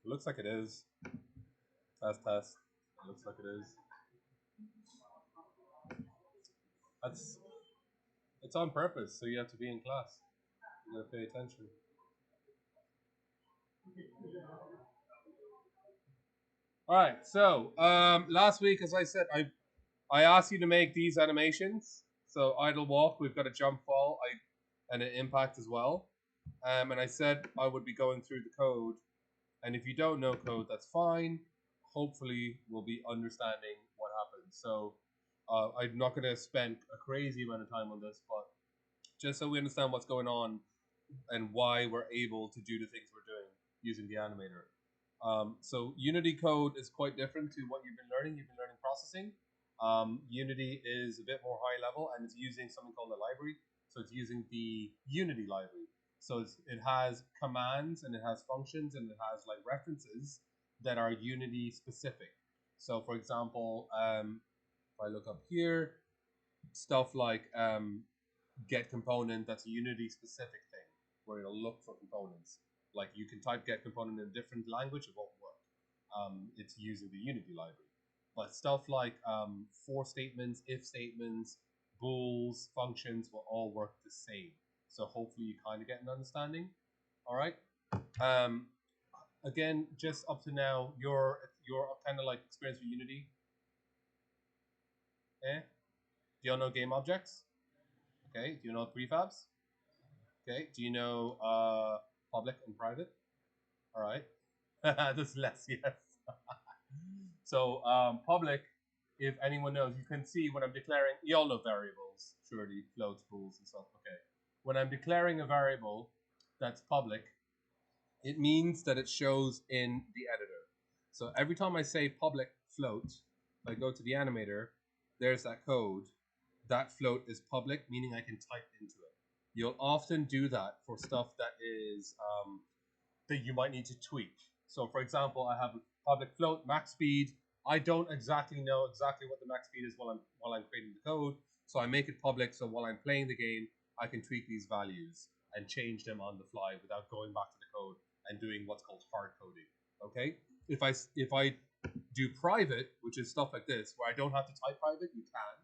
looks like it is. Test, test. It looks like it is. That's it's on purpose, so you have to be in class. You gotta pay attention. All right. So last week, as I said, I asked you to make these animations. So idle walk, we've got a jump fall, and an impact as well. And I said I would be going through the code. And if you don't know code, that's fine. Hopefully, we'll be understanding what happens. So I'm not going to spend a crazy amount of time on this, but just so we understand what's going on and why we're able to do the things we're doing using the animator. So Unity code is quite different to what you've been learning. You've been learning processing. Unity is a bit more high level, and it's using something called a library. So it's using the Unity library. So it has commands and it has functions and it has like references that are Unity specific. So for example, if I look up here, stuff like get component, that's a Unity specific thing where it'll look for components. Like you can type get component in a different language, it won't work. It's using the Unity library. But stuff like for statements, if statements, bools, functions will all work the same. So hopefully you kind of get an understanding. All right. Um, again, just up to now, your kind of like experience with Unity. Eh? Do you know game objects? Okay. Do you know prefabs? Okay. Do you know public and private? All right. There's less, yes. So public, if anyone knows, you can see when I'm declaring, you all know variables, surely, floats, bools, and stuff. Okay. When I'm declaring a variable that's public, it means that it shows in the editor. So every time I say public float, if I go to the animator, there's that code. That float is public, meaning I can type into it. You'll often do that for stuff that is that you might need to tweak. So for example, I have a public float, max speed. I don't exactly know exactly what the max speed is while I'm creating the code. So I make it public so while I'm playing the game, I can tweak these values and change them on the fly without going back to the code and doing what's called hard coding. Okay? If I do private, which is stuff like this, where I don't have to type private, you can.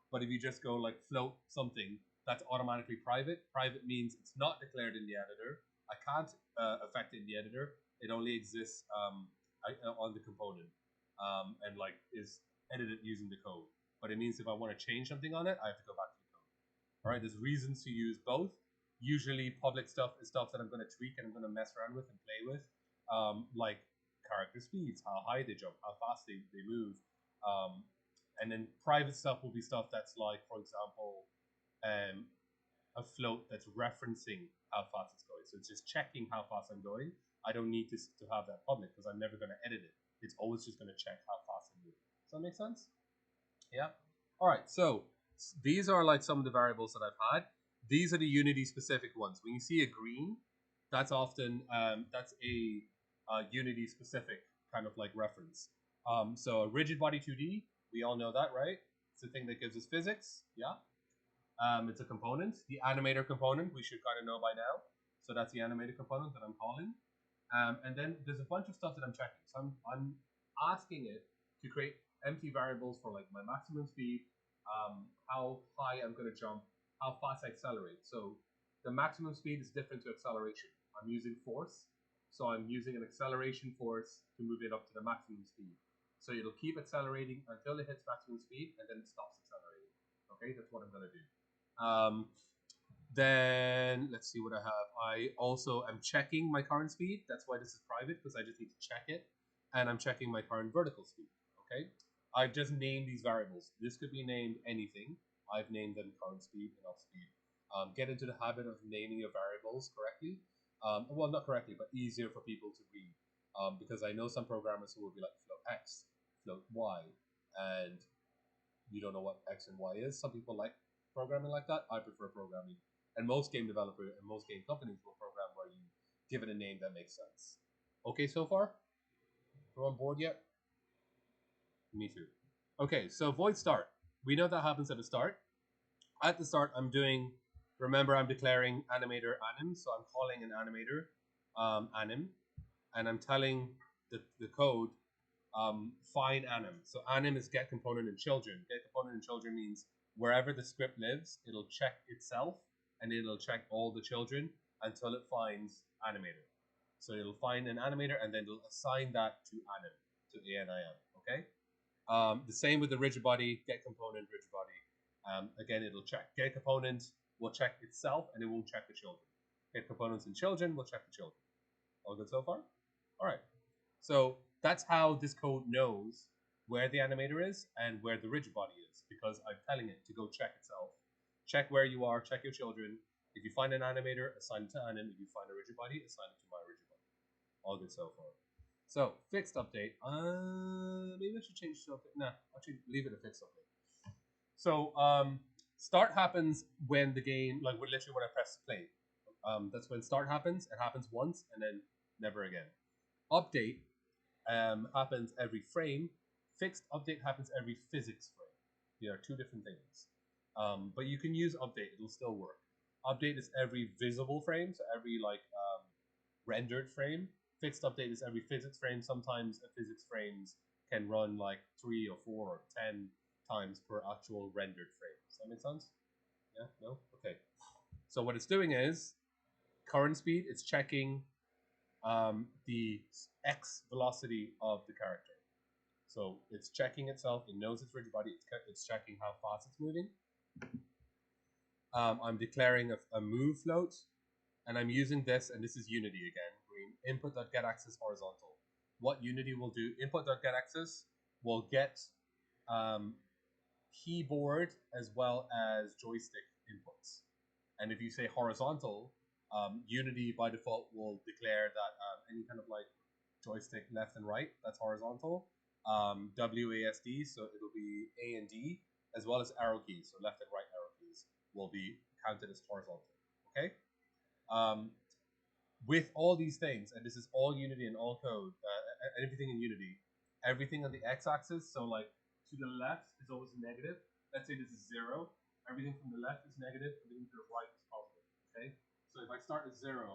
But if you just go like float something, that's automatically private. Private means it's not declared in the editor. I can't affect it in the editor. It only exists on the component and like is edited using the code. But it means if I want to change something on it, I have to go back to the code. All right, there's reasons to use both. Usually, public stuff is stuff that I'm going to tweak and I'm going to mess around with and play with, like character speeds, how high they jump, how fast they move. And then private stuff will be stuff that's like, for example, a float that's referencing how fast it's going. So it's just checking how fast I'm going. I don't need to have that public because I'm never going to edit it. It's always just going to check how fast I'm moving. Does that make sense? Yeah. All right. So these are like some of the variables that I've had. These are the Unity specific ones. When you see a green, that's often that's a Unity specific kind of like reference. So a rigid body 2D, we all know that, right? It's the thing that gives us physics. Yeah. It's a component. The animator component we should kind of know by now. So that's the animator component that I'm calling. And then there's a bunch of stuff that I'm checking. So I'm asking it to create empty variables for like my maximum speed, how high I'm going to jump, how fast I accelerate. So the maximum speed is different to acceleration. I'm using force. So I'm using an acceleration force to move it up to the maximum speed. So it'll keep accelerating until it hits maximum speed and then it stops accelerating. Okay, that's what I'm going to do. Then let's see what I have. I also am checking my current speed. That's why this is private, because I just need to check it. And I'm checking my current vertical speed. Okay. I've just named these variables. This could be named anything. I've named them current speed and off speed. Get into the habit of naming your variables correctly. Well, not correctly, but easier for people to read. Because I know some programmers who will be like float X, float Y, and you don't know what X and Y is. Some people like programming like that. I prefer programming. And most game developers and most game companies will program where you give it a name that makes sense. Okay, so far? We're on board yet? Me too. Okay, so void start. We know that happens at the start. At the start, I'm doing, remember I'm declaring animator anim, so I'm calling an animator anim, and I'm telling the code find anim. So anim is get component in children. Get component in children means wherever the script lives, it'll check itself and it'll check all the children until it finds animator. So it'll find an animator and then it'll assign that to anim, to anim. Okay. The same with the rigid body, get component, rigid body. Again, it'll check. Get component will check itself and it won't check the children. Get components in children will check the children. All good so far? All right. So that's how this code knows where the animator is and where the rigid body is, because I'm telling it to go check itself. Check where you are, check your children. If you find an animator, assign it to anim. If you find a rigid body, assign it to my rigid body. All good so far. So fixed update. Maybe I should change to update. Nah, actually leave it a fixed update. So start happens when the game, like literally when I press play. That's when start happens. It happens once and then never again. Update happens every frame. Fixed update happens every physics frame. They are two different things. But you can use update; it'll still work. Update is every visible frame, so every rendered frame. Fixed update is every physics frame. Sometimes a physics frames can run like 3 or 4 or 10 times per actual rendered frame. Does that make sense? Yeah? No? Okay. So what it's doing is current speed. It's checking the x velocity of the character. So it's checking itself. It knows its rigid body. It's checking how fast it's moving. I'm declaring a move float, and I'm using this, and this is Unity again. Green input.getAxis horizontal. What Unity will do, input.getAxis will get keyboard as well as joystick inputs. And if you say horizontal, Unity by default will declare that any kind of like joystick left and right, that's horizontal. WASD, so it'll be A and D, as well as arrow keys, so left and right arrow keys will be counted as horizontal. Okay. With all these things, and this is all Unity and all code, everything in Unity, everything on the x-axis, so like to the left is always negative. Let's say this is 0. Everything from the left is negative. Everything to the right is positive. Okay. So if I start at 0,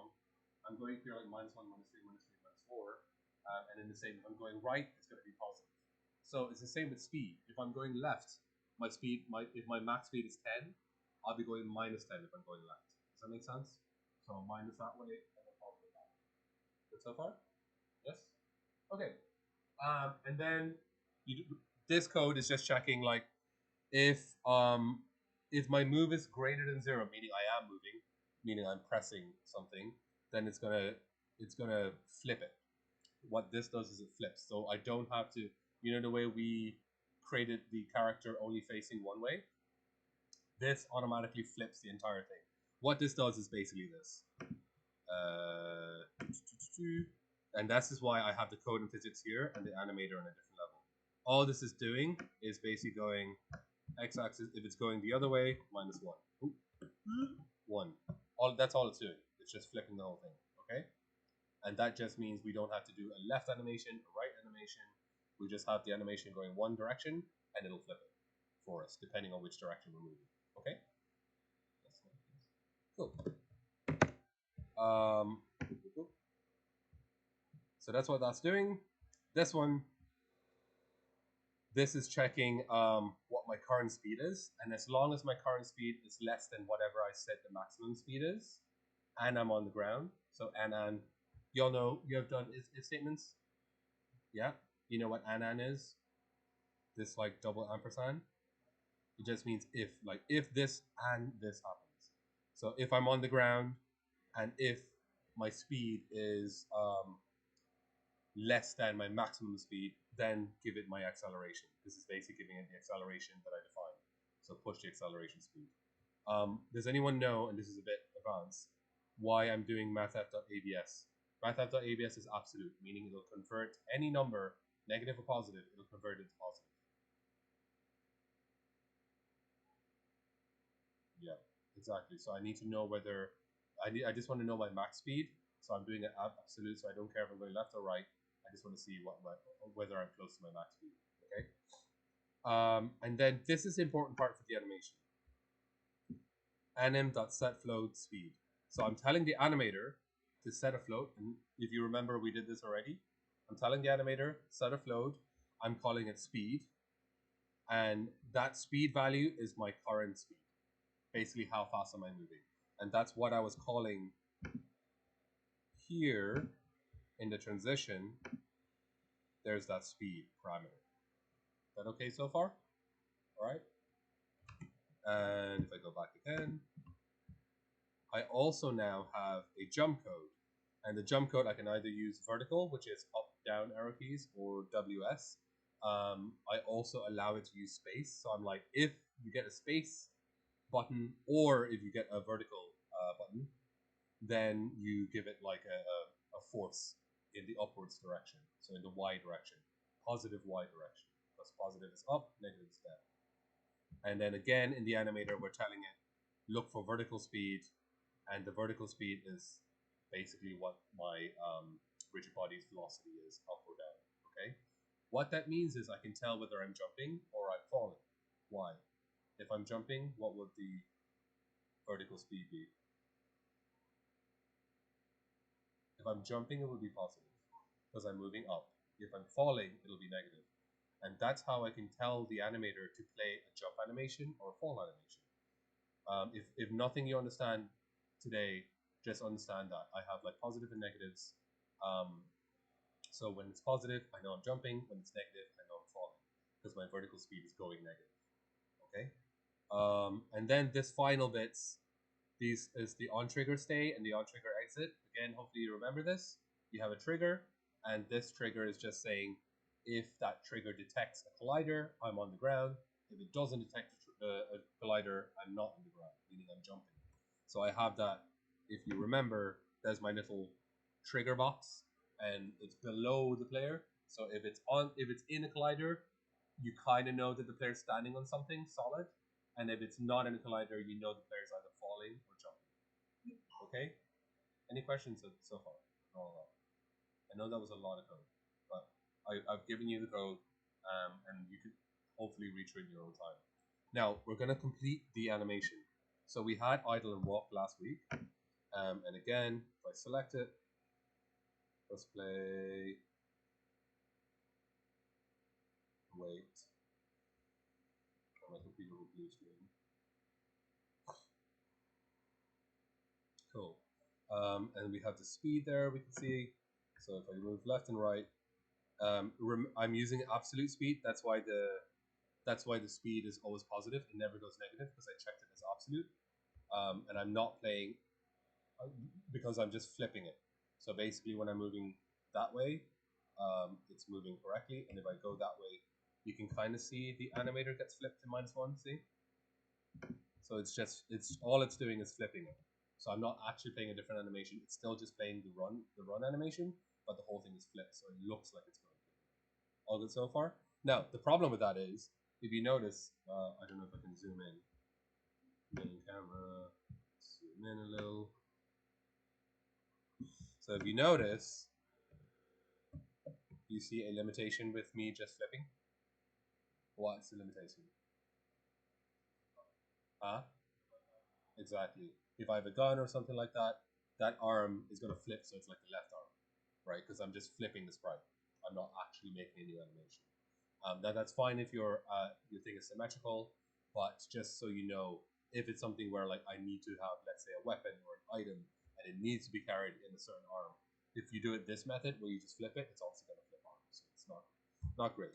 I'm going here like -1, -3, -3, -4. And then the same, if I'm going right, it's going to be positive. So it's the same with speed. If I'm going left, my speed, if my max speed is 10, I'll be going -10 if I'm going left. Does that make sense? So minus that way and then positive that way. Good so far? Yes? Okay. And then this code is just checking like if my move is greater than 0, meaning I am moving, meaning I'm pressing something, then it's gonna flip it. What this does is it flips. So I don't have to, you know, the way we created the character only facing one way, this automatically flips the entire thing. What this does is basically this. And that's just why I have the code and physics here and the animator on a different level. All this is doing is basically going x-axis, if it's going the other way, -1. Ooh. 1. That's all it's doing. It's just flipping the whole thing. Okay? And that just means we don't have to do a left animation, a right animation. We just have the animation going one direction, and it'll flip it for us, depending on which direction we're moving. Okay? Cool. So that's what that's doing. This one, this is checking what my current speed is. And as long as my current speed is less than whatever I said the maximum speed is, and I'm on the ground, so and you all know you have done if statements. Yeah, you know what anan is? This like double ampersand. It just means if, like if this and this happens. So if I'm on the ground and if my speed is less than my maximum speed, then give it my acceleration. This is basically giving it the acceleration that I defined. So push the acceleration speed. Does anyone know, and this is a bit advanced, why I'm doing mathf.abs? Mathf.abs is absolute, meaning it'll convert any number, negative or positive, it'll convert it to positive. Yeah, exactly. So I need to know whether I just want to know my max speed. So I'm doing it absolute, so I don't care if I'm going left or right. I just want to see whether I'm close to my max speed. Okay. And then this is the important part for the animation. anim.setFloat speed. So I'm telling the animator to set a float, and if you remember, we did this already. I'm telling the animator set a float. I'm calling it speed, and that speed value is my current speed. Basically, how fast am I moving? And that's what I was calling here in the transition. There's that speed parameter. Is that okay so far? All right. And if I go back again, I also now have a jump code. And the jump code, I can either use vertical, which is up, down arrow keys, or WS. I also allow it to use space. So I'm like, if you get a space button, or if you get a vertical button, then you give it like a force in the upwards direction. So in the Y direction, positive Y direction. Because positive is up, negative is down. And then again, in the animator, we're telling it, look for vertical speed, and the vertical speed is basically what my rigid body's velocity is, up or down. Okay. What that means is I can tell whether I'm jumping or I'm falling. Why? If I'm jumping, what would the vertical speed be? If I'm jumping, it will be positive because I'm moving up. If I'm falling, it'll be negative. And that's how I can tell the animator to play a jump animation or a fall animation. If nothing you understand today, just understand that I have like positive and negatives. So when it's positive, I know I'm jumping. When it's negative, I know I'm falling because my vertical speed is going negative. Okay. And then this final bits, these is the on trigger stay and the on trigger exit. Again, hopefully you remember this. You have a trigger, and this trigger is just saying if that trigger detects a collider, I'm on the ground. If it doesn't detect a collider, I'm not on the ground, meaning I'm jumping. So I have that. If you remember, there's my little trigger box, and it's below the player. So if it's in a collider, you kind of know that the player's standing on something solid, and if it's not in a collider, you know the player's either falling or jumping. Okay. Any questions so far? Oh, I know that was a lot of code, but I've given you the code, and you can hopefully read through it in your own time. Now we're going to complete the animation. So we had idle and walk last week, and again, if I select it, let's play. Wait, my computer will blue screen. Cool. And we have the speed there. We can see. So if I move left and right, I'm using absolute speed. That's why the speed is always positive. It never goes negative because I checked it as absolute. And I'm not playing because I'm just flipping it. So basically, when I'm moving that way, it's moving correctly. And if I go that way, you can kind of see the animator gets flipped to -1. See? So it's all it's doing is flipping it. So I'm not actually playing a different animation. It's still just playing the run animation, but the whole thing is flipped, so it looks like it's going. All good so far? Now, the problem with that is, if you notice, I don't know if I can zoom in. Main camera, zoom in a little. So if you notice, you see a limitation with me just flipping. What's the limitation? Huh? Exactly. If I have a gun or something like that, that arm is going to flip, so it's like the left arm, right? Because I'm just flipping the sprite. I'm not actually making a new animation. That's fine if your thing is symmetrical, but just so you know, if it's something where like I need to have, let's say, a weapon or an item, and it needs to be carried in a certain arm, if you do it this method where you just flip it, it's also going to flip arm, so it's not great.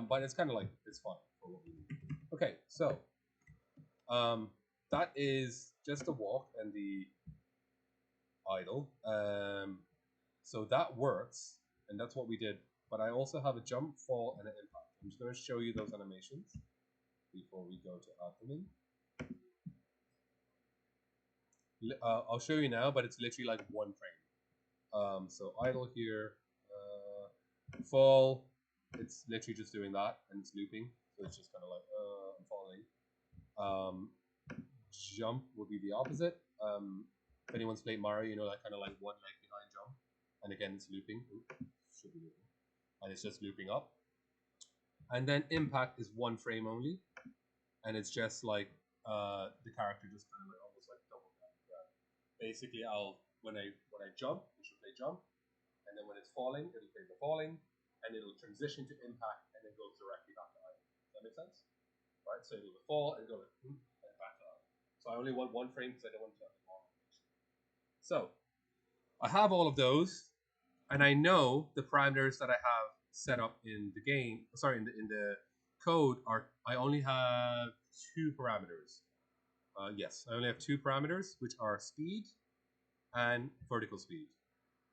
But it's kind of like it's fine for what we need. Okay, so that is just the walk and the idle. So that works, and that's what we did. But I also have a jump, fall, and an impact. I'm just going to show you those animations before we go to admin. I'll show you now, but it's literally like one frame. So idle here, fall. It's literally just doing that, and it's looping. So it's just kind of like I'm falling. Jump would be the opposite. If anyone's played Mario, you know that kind of like one leg behind jump, and again it's looping. Should be looping, and it's just looping up. And then impact is one frame only, and it's just like the character just kind of like almost like double tap. Basically, when I jump, I should play jump, and then when it's falling, it'll play the falling, and it'll transition to impact, and then goes directly back to idle. Does that make sense? Right. So it'll fall and go like, and back to idle. So I only want one frame because I don't want to have the long animation. So I have all of those, and I know the parameters that I have set up in the game. Sorry, in the code are I only have two parameters. Yes, I only have two parameters, which are speed and vertical speed.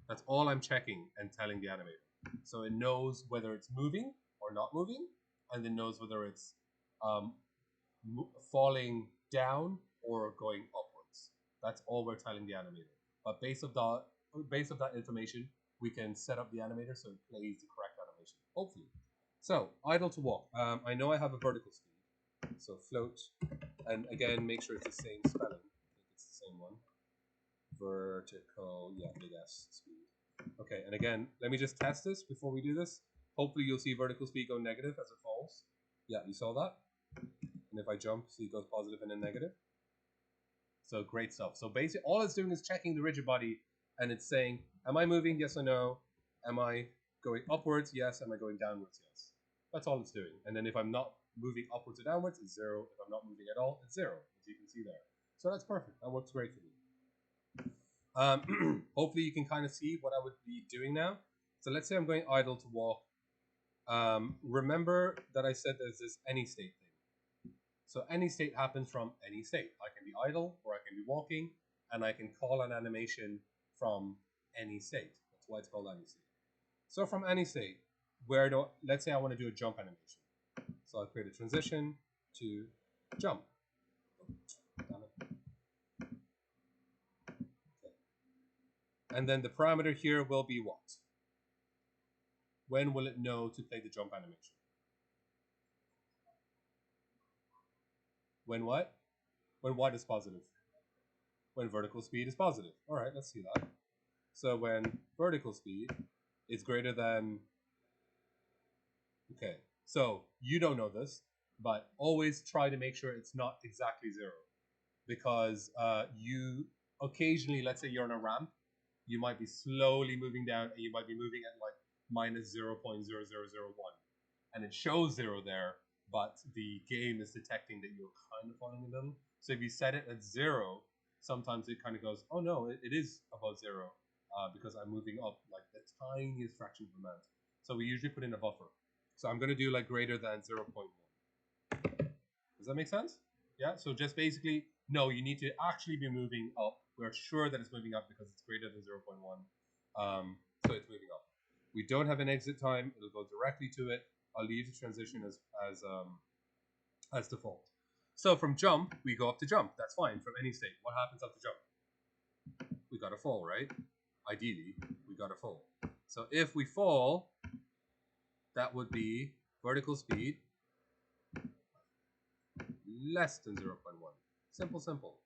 That's all I'm checking and telling the animator. So it knows whether it's moving or not moving, and it knows whether it's um, falling down or going upwards. That's all we're telling the animator. But based of that information, we can set up the animator so it plays the correct animation, hopefully. So idle to walk. I know I have a vertical speed, so float, and again make sure it's the same spelling. I think it's the same one. Vertical, yeah, big S speed. Okay, and again, let me just test this before we do this. Hopefully you'll see vertical speed go negative as it falls. Yeah, you saw that? And if I jump, see it goes positive and then negative. So great stuff. So basically all it's doing is checking the rigid body, and it's saying, am I moving? Yes or no? Am I going upwards? Yes. Am I going downwards? Yes. That's all it's doing. And then if I'm not moving upwards or downwards, it's 0. If I'm not moving at all, it's 0, as you can see there. So that's perfect. That works great for me. Hopefully you can kind of see what I would be doing now. So let's say I'm going idle to walk. Remember that I said there's this any state thing. So any state happens from any state. I can be idle or I can be walking, and I can call an animation from any state. That's why it's called any state. So from any state, let's say I want to do a jump animation. So I'll create a transition to jump. And then the parameter here will be what? When will it know to play the jump animation? When what? When what is positive? When vertical speed is positive. All right, let's see that. So when vertical speed is greater than, okay, so you don't know this, but always try to make sure it's not exactly 0. Because you occasionally, let's say you're on a ramp, you might be slowly moving down, and you might be moving at like minus 0.0001. And it shows 0 there, but the game is detecting that you're kind of falling a little. So if you set it at 0, sometimes it kind of goes, oh no, it is above 0 because I'm moving up like the tiniest fraction of the amount. So we usually put in a buffer. So I'm going to do like greater than 0.1. Does that make sense? Yeah, so just basically, no, you need to actually be moving up. We're sure that it's moving up because it's greater than 0.1. So it's moving up. We don't have an exit time. It'll go directly to it. I'll leave the transition as default. So from jump, we go up to jump. That's fine from any state. What happens up to jump? We got to fall, right? Ideally, we got to fall. So if we fall, that would be vertical speed less than 0.1. Simple, simple.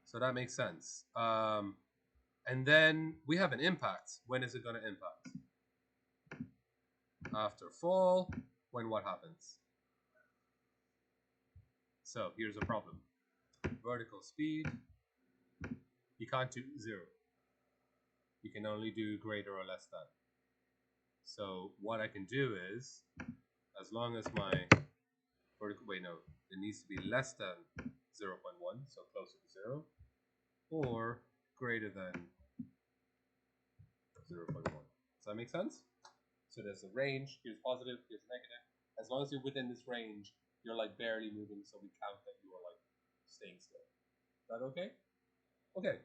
So that makes sense. And then we have an impact. When is it going to impact? After fall, when what happens? So here's a problem. Vertical speed, you can't do 0. You can only do greater or less than. So what I can do is, as long as my vertical, wait, no, it needs to be less than 0.1, so closer to 0, or greater than 0.1. Does that make sense? So there's a range, here's positive, here's negative. As long as you're within this range, you're like barely moving, so we count that you are like staying still. Is that okay? Okay.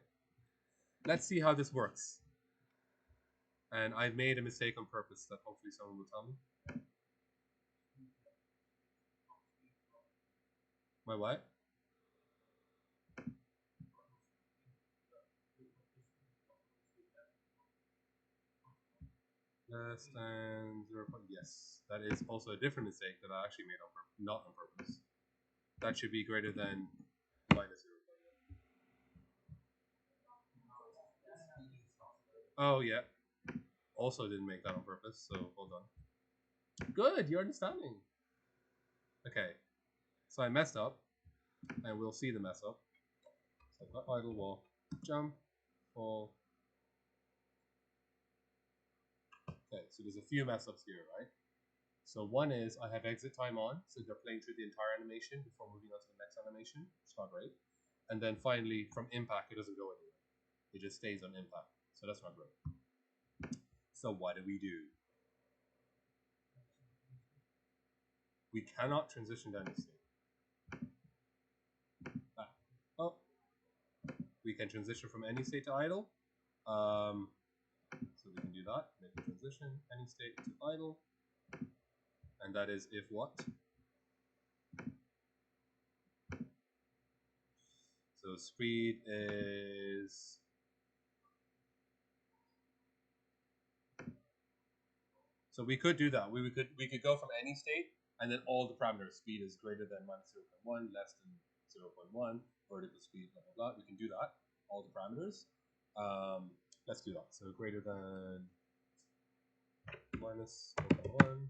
Let's see how this works. And I've made a mistake on purpose that hopefully someone will tell me. My what? Less than 0. Yes, that is also a different mistake that I actually made on purpose, not on purpose. That should be greater than minus 0. Oh yeah. Also didn't make that on purpose, so hold on. Good, you're understanding. Okay, so I messed up, and we'll see the mess up. So I've got idle walk, jump, fall, so there's a few mess ups here, right? So one is I have exit time on, so they're playing through the entire animation before moving on to the next animation. It's not great. And then finally, from impact, it doesn't go anywhere. It just stays on impact. So that's not great. So what do? We cannot transition to any state. Oh, we can transition from any state to idle. So we can do that. Make a transition any state to idle. And that is if what? So speed is so we could do that. We could go from any state and then all the parameters. Speed is greater than minus 0.1, less than 0.1, vertical speed, blah blah blah. We can do that. All the parameters. Let's do that. So greater than minus 0.1,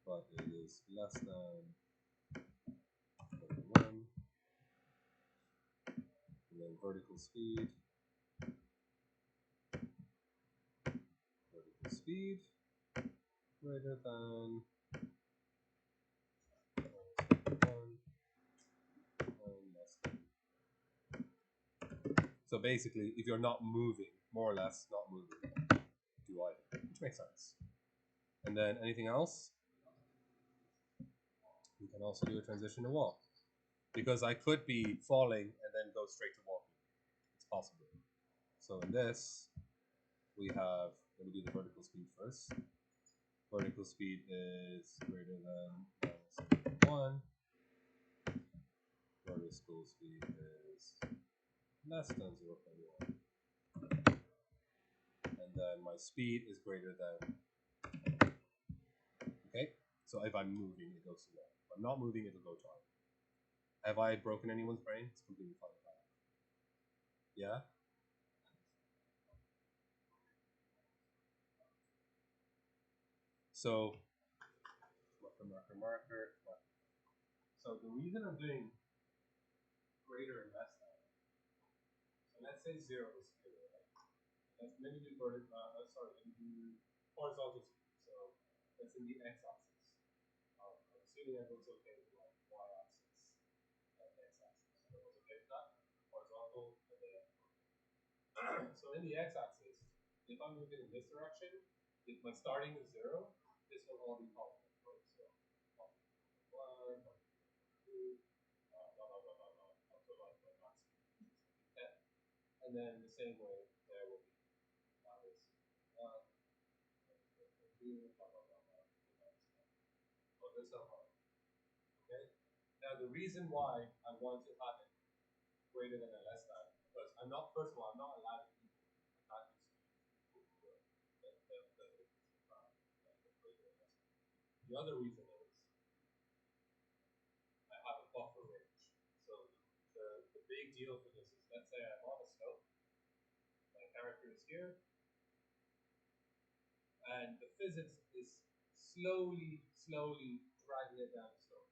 but it is less than 0.1. And then vertical speed greater than 1 and less than. So basically, if you're not moving, more or less not moving, do either, which makes sense. And then anything else? You can also do a transition to walk, because I could be falling and then go straight to walking. It's possible. So in this, we have, let me do the vertical speed first. Vertical speed is greater than minus 1. Vertical speed is less than 0.1. And then my speed is greater than, okay? So if I'm moving, it goes to 1. If I'm not moving, it'll go to idle. Have I broken anyone's brain? It's completely fine with that. Yeah? So, marker. So the reason I'm doing greater and less than, so let's say 0 is here, right? Let me do let me do horizontal speed. So that's in the x-axis. I'm assuming everyone's okay with like y-axis and x-axis. Everyone's okay with that? Horizontal and then so in the x-axis, if I'm moving in this direction, if my starting is 0, this will all be positive, right? So 1, 2, blah blah blah blah blah up to like my max speed, 10. And then the same way there will be minus 1, 2, blah blah blah blah. Oh, there's no harm. Okay. Now the reason why I want to have it greater than or less than, because I'm not, first of all, I'm not allowed to equal. I can't do speed equal to 0. The other reason is I have a buffer range. So the big deal for this is, let's say I'm on a slope, my character is here, and the physics is slowly dragging it down the slope.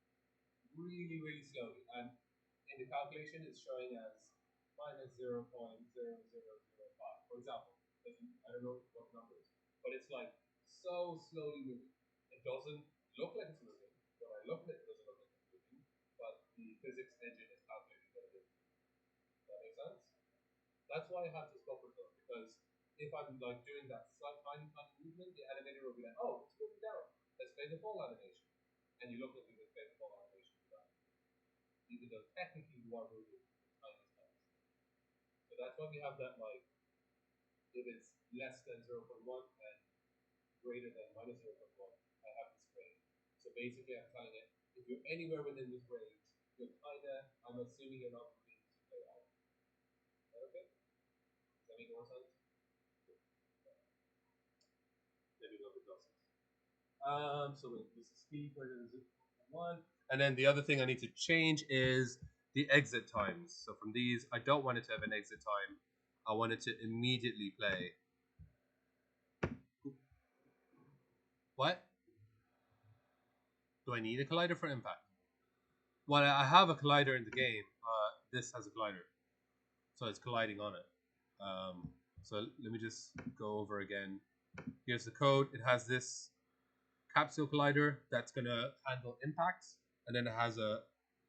Really slowly. And in the calculation, it's showing as minus 0.0005, for example. I don't know what the number is, but it's like so slowly moving. It doesn't look like it's moving. When I look at it, it doesn't look like it's moving, but the physics engine is calculating that it is. Does that make sense? That's why I have this buffer zone, because if I'm like doing that slight tiny movement, the animator will be like, oh, it's moving down. Let's play the full animation. And you look like you can play the full animation without it, even though technically you are moving the tiniest tiny. So that's why we have that, like, if it's less than 0.1 and greater than minus 0.1, I have this range. So basically I'm telling it, if you're anywhere within this range, you're kinda, I'm assuming you're not moving to play out. Is that okay? Does that make more sense? Maybe a little bit doesn't. So wait, this is speed greater than 0.1. And then the other thing I need to change is the exit times. So from these, I don't want it to have an exit time. I want it to immediately play. What? Do I need a collider for impact? Well, I have a collider in the game. This has a collider, so it's colliding on it. So let me just go over again Here's the code. It has this capsule collider that's going to handle impacts, and then it has a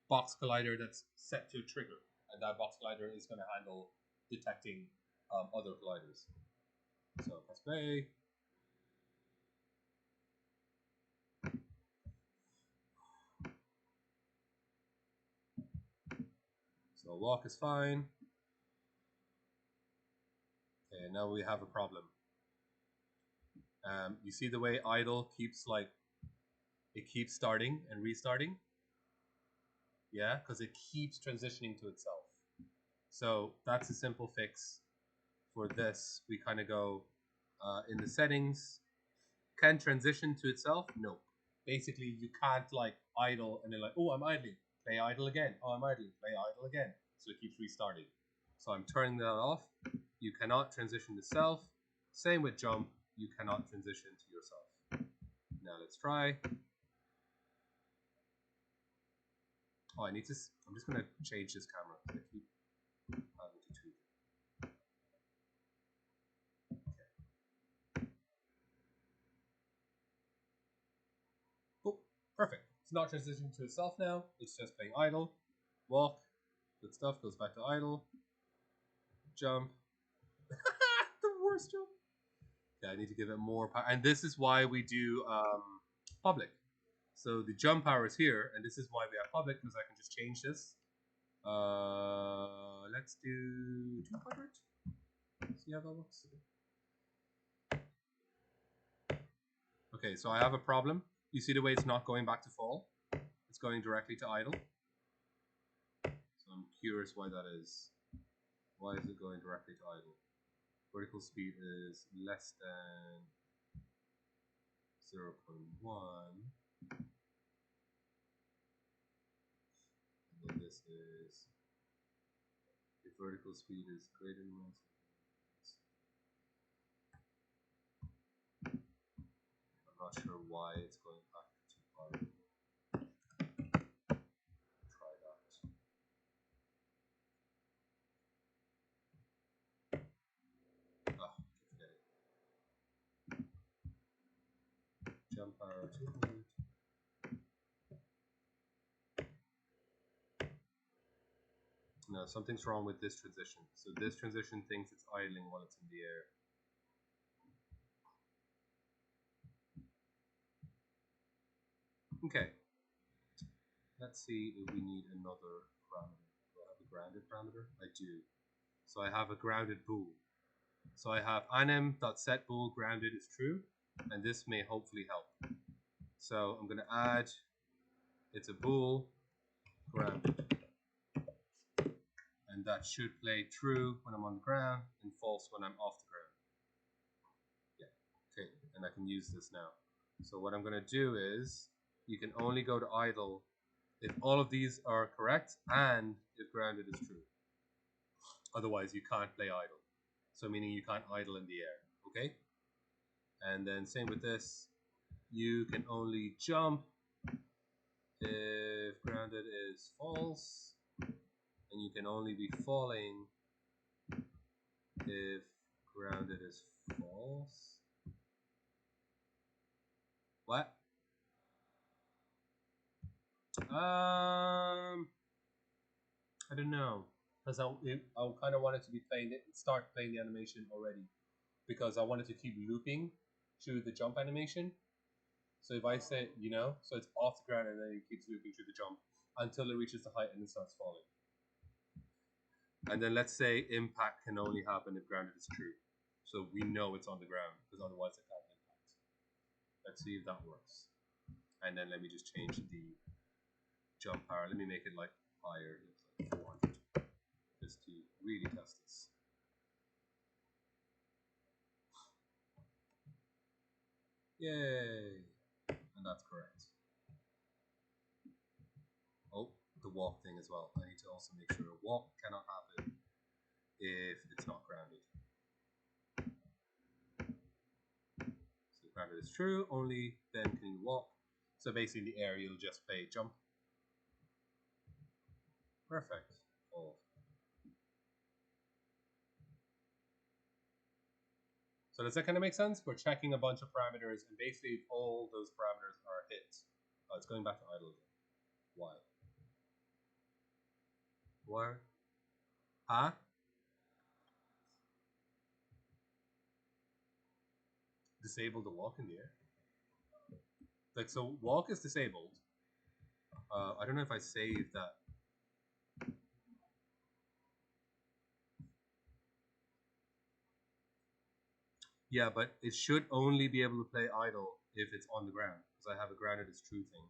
box collider that's set to trigger, and that box collider is going to handle detecting other colliders. So press play. So walk is fine. Okay, now we have a problem. You see the way idle keeps it keeps starting and restarting? Yeah, because it keeps transitioning to itself. So that's a simple fix for this. We kind of go in the settings. Can transition to itself? No. Basically, you can't like idle and then like, oh, I'm idling. Play idle again. Oh, I'm idling. Play idle again. So it keeps restarting. So I'm turning that off. You cannot transition to self. Same with jump. You cannot transition to yourself. Now let's try. Oh, I'm just going to change this camera. I keep having to tweak it. Okay. Oh, perfect. It's not transitioning to itself now. It's just playing idle. Walk. Good stuff. Goes back to idle. Jump. The worst jump. Yeah, I need to give it more power. And this is why we do public. So the jump power is here, and this is why we have public, because I can just change this. Let's do 200. See how that looks. Okay, so I have a problem. You see the way it's not going back to fall? It's going directly to idle. So I'm curious why that is. Why is it going directly to idle? Vertical speed is less than 0.1. And then this is, if vertical speed is greater than 1. I'm not sure why it's going back to idle. Try that. Ah, forget it. Jump power 200. No, something's wrong with this transition. So this transition thinks it's idling while it's in the air. Okay. Let's see if we need another parameter. Do I have a grounded parameter? I do. So I have a grounded bool. So I have anim.setBool grounded is true, and this may hopefully help. So I'm going to add, it's a bool grounded, and that should play true when I'm on the ground and false when I'm off the ground. Yeah, okay, and I can use this now. So what I'm going to do is, you can only go to idle if all of these are correct and if grounded is true. Otherwise, you can't play idle. So meaning you can't idle in the air, okay? And then same with this. You can only jump if grounded is false. And you can only be falling if grounded is false. What? I don't know. Because I kind of wanted to be playing it, start playing the animation already. Because I wanted to keep looping through the jump animation. So if I say, so it's off the ground and then it keeps looping through the jump until it reaches the height and it starts falling. And then let's say impact can only happen if grounded is true. So we know it's on the ground because otherwise it can't impact. Let's see if that works. And then let me just change the jump power. Let me make it like higher, like 400, just to really test this. Yay! And that's correct. Oh, the walk thing as well. I need to also make sure a walk cannot happen if it's not grounded. So grounded is true, only then can you walk. So basically in the air you'll just play jump. Perfect. Oh. So does that kind of make sense? We're checking a bunch of parameters, and basically all those parameters are hit. Oh, it's going back to idle again. Why? Where? Huh? Disable the walk in the air. Like, so walk is disabled. I don't know if I saved that. Yeah, but it should only be able to play idle if it's on the ground, because I have a grounded as true thing.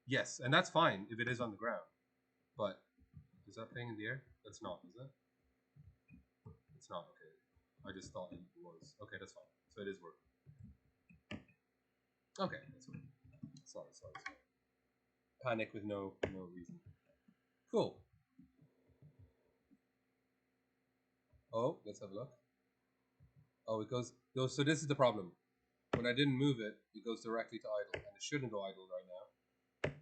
Yes, and that's fine if it is on the ground. But is that playing in the air? That's not, is it? It's not, okay. I just thought it was. Okay, that's fine. So it is working. Okay, that's fine. Sorry. Panic with no reason. Cool. Oh, let's have a look. Oh, it goes. So this is the problem. When I didn't move it, it goes directly to idle, and it shouldn't go idle right now.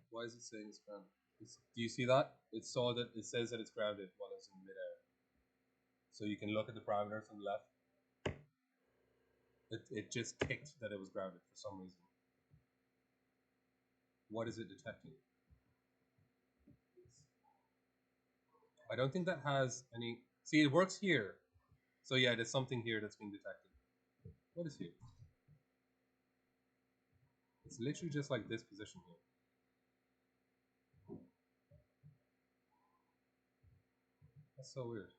Why is it saying it's grounded? Do you see that? It saw that it says that it's grounded while it's in midair. So you can look at the parameters on the left. It just ticked that it was grounded for some reason. What is it detecting? I don't think that has any. See, it works here. So yeah, there's something here that's being detected. What is here? It's literally just like this position here. That's so weird.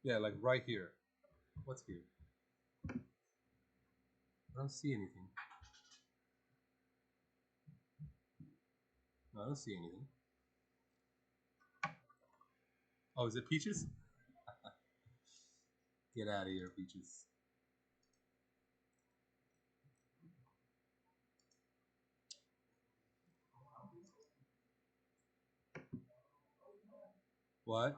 Yeah, like right here. What's here? I don't see anything. No, I don't see anything. Oh, is it Peaches? Get out of here, Peaches. What?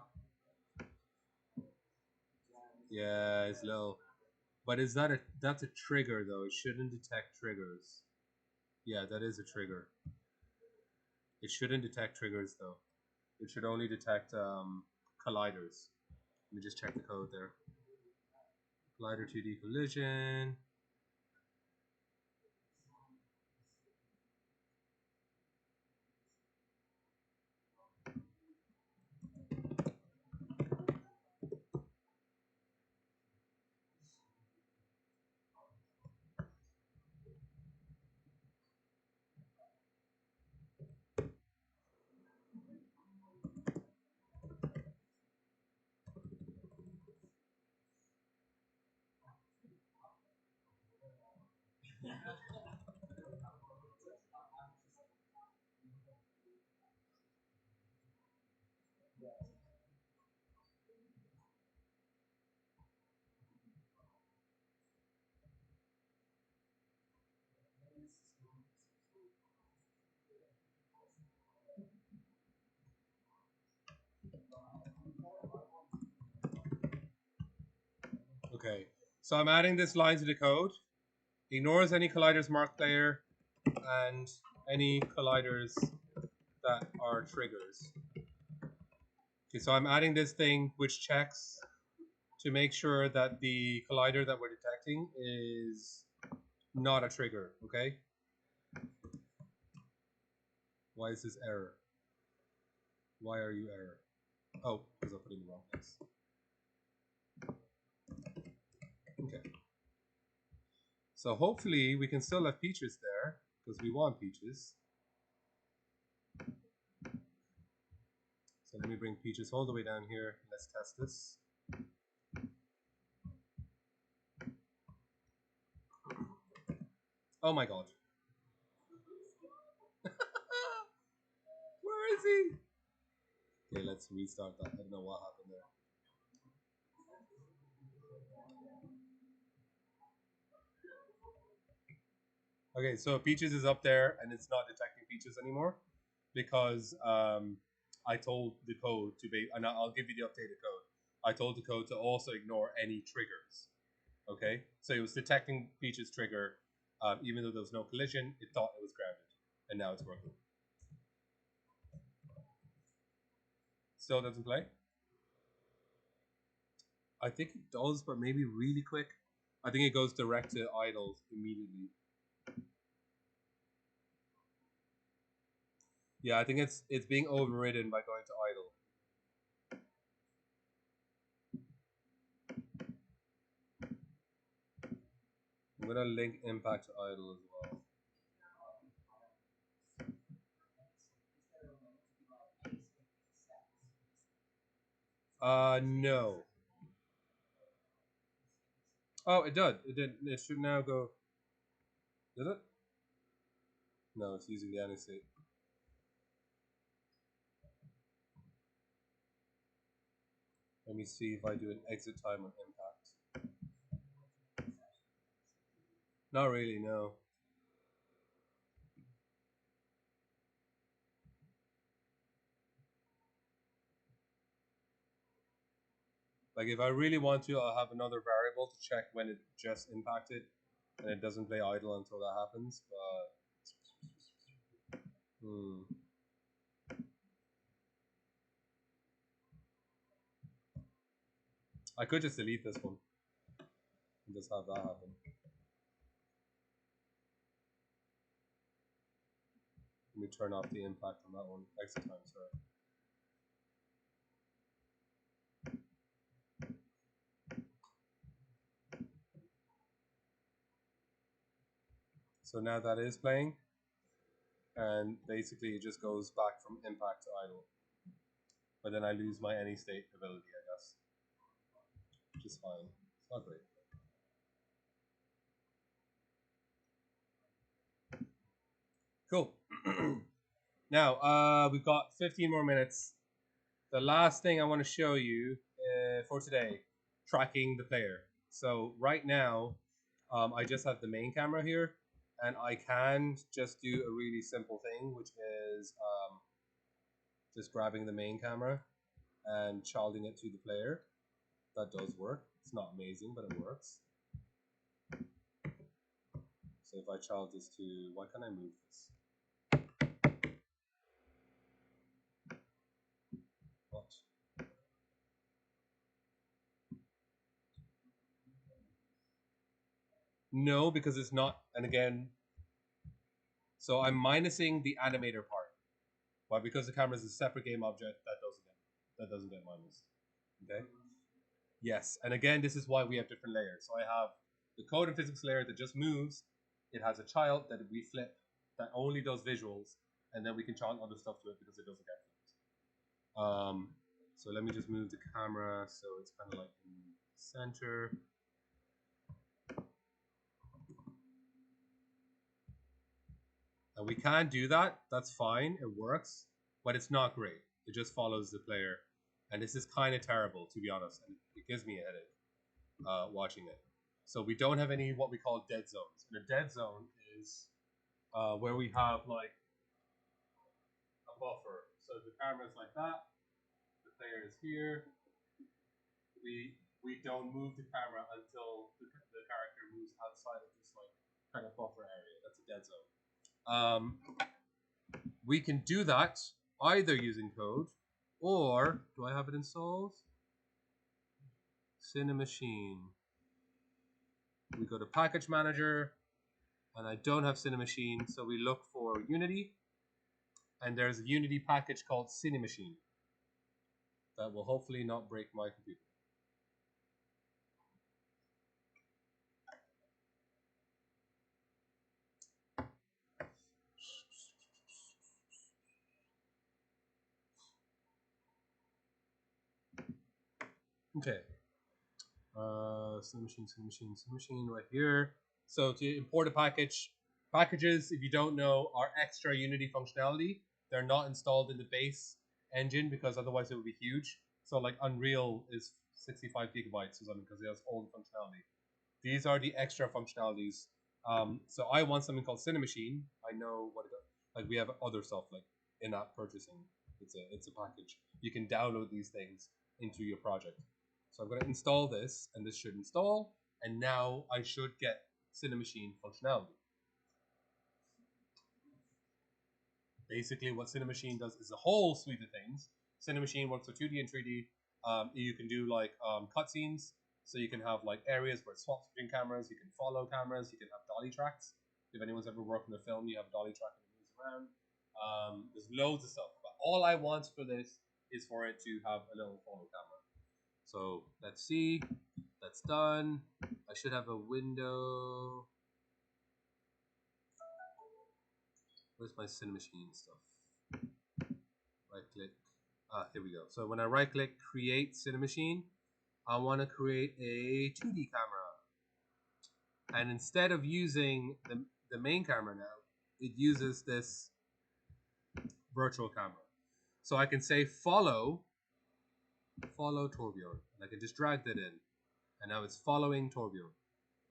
Yeah, it's low. But is that that's a trigger though? It shouldn't detect triggers. Yeah, that is a trigger. It shouldn't detect triggers though. It should only detect colliders. Let me just check the code there. Collider 2D collision. Okay, so I'm adding this line to the code. Ignores any colliders marked there and any colliders that are triggers. Okay, so I'm adding this thing which checks to make sure that the collider that we're detecting is not a trigger, okay? Why is this error? Why are you error? Oh, because I put it in the wrong place. Okay. So hopefully we can still have Peaches there, because we want Peaches. So let me bring Peaches all the way down here. Let's test this. Oh my god. Where is he? Okay, let's restart that. I don't know what happened there. Okay, so Peaches is up there and it's not detecting Peaches anymore because I told the code to be, and I'll give you the updated code. I told the code to also ignore any triggers. Okay, so it was detecting Peaches trigger, even though there was no collision, it thought it was grounded, and now it's working. Still doesn't play? I think it does, but maybe really quick. I think it goes direct to idle immediately. Yeah, I think it's being overridden by going to idle. I'm gonna link impact to idle as well. No. Oh, it did. It did. It should now go. Did it? No, it's using the anti-state. Let me see if I do an exit time on impact. Not really, no. Like if I really want to, I'll have another variable to check when it just impacted, and it doesn't play idle until that happens. But I could just delete this one and just have that happen. Let me turn off the impact on that one. Exit time, sorry. So now that is playing, and basically it just goes back from impact to idle. But then I lose my any state ability, I guess, which is fine. It's not great. Cool. Now, we've got 15 more minutes. The last thing I want to show you for today, tracking the player. So right now, I just have the main camera here, and I can just do a really simple thing, which is just grabbing the main camera and childing it to the player. That does work. It's not amazing, but it works. So if I child this to, why can't I move this? What? No, because it's not. And again, so I'm minusing the animator part. Why? Because the camera is a separate game object, that doesn't get minused. Okay. Yes, and again, this is why we have different layers. So I have the code and physics layer that just moves. It has a child that we flip that only does visuals, and then we can child other stuff to it because it doesn't get flipped. So let me just move the camera so it's kind of like in center. And we can do that. That's fine. It works, but it's not great. It just follows the player, and this is kind of terrible, to be honest. And it gives me a headache watching it. So we don't have any what we call dead zones. And a dead zone is where we have like a buffer. So the camera is like that. The player is here. We don't move the camera until the character moves outside of this like kind of buffer area. That's a dead zone. We can do that either using code or do I have it installed? Cinemachine. We go to package manager and I don't have Cinemachine, so we look for Unity, and there's a Unity package called Cinemachine that will hopefully not break my computer. Okay. Cinemachine right here. So to import a package, packages, if you don't know, are extra Unity functionality. They're not installed in the base engine because otherwise it would be huge. So like Unreal is 65 gigabytes or something because it has all the functionality. These are the extra functionalities. So I want something called Cinemachine. I know what it does. Like we have other stuff like in-app purchasing. It's a package. You can download these things into your project. So I'm going to install this, and this should install. And now I should get Cinemachine functionality. Basically, what Cinemachine does is a whole suite of things. Cinemachine works with 2D and 3D. You can do like cutscenes, so you can have like areas where it swaps between cameras. You can follow cameras. You can have dolly tracks. If anyone's ever worked in a film, you have a dolly track and it moves around. There's loads of stuff, but all I want for this is for it to have a little follow camera. So let's see. That's done. I should have a window. Where's my Cinemachine stuff? Right click. Here we go. So when I right click, create Cinemachine, I want to create a 2D camera. And instead of using the main camera now, it uses this virtual camera. So I can say follow Torbjorn. And I can just drag that in. And now it's following Torbjorn.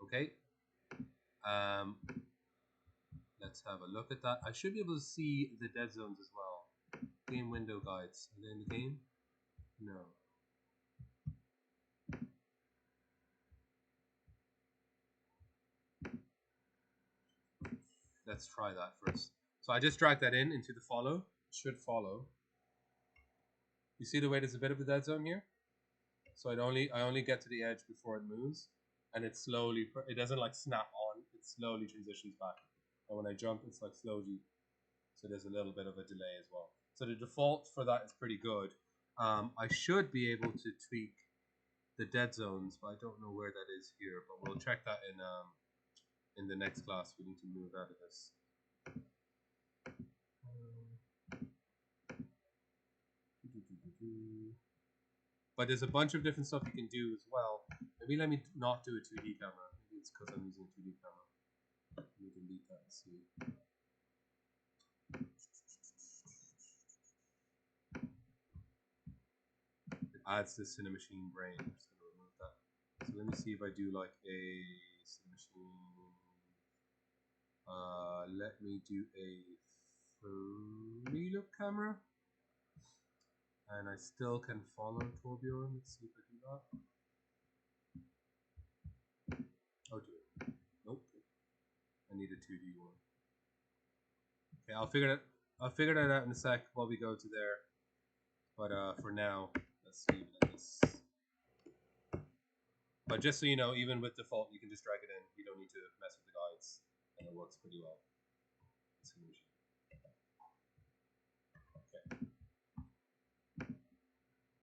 Okay? Let's have a look at that. I should be able to see the dead zones as well. Game window guides. Are they in the game? No. Let's try that first. So I just dragged that in into the follow. It should follow. You see the way there's a bit of a dead zone here? So I only get to the edge before it moves, and it slowly, it doesn't like snap on, it slowly transitions back. And when I jump, it's like slowly, so there's a little bit of a delay as well. So the default for that is pretty good. I should be able to tweak the dead zones, but I don't know where that is here, but we'll check that in the next class. We need to move out of this. But there's a bunch of different stuff you can do as well. Maybe let me not do a 2D camera. Maybe it's because I'm using a 2D camera. Let me delete that and see. It adds the Cinemachine brain. I'm just going to remove that. So let me see if I do like a Cinemachine. Let me do a 3-look camera. And I still can follow Torbjorn. Let's see if I do that. Oh, do it. Nope. I need a 2D one. Okay, I'll figure that out in a sec while we go to there. But for now, let's leave it at this. But just so you know, even with default, you can just drag it in. You don't need to mess with the guides, and it works pretty well.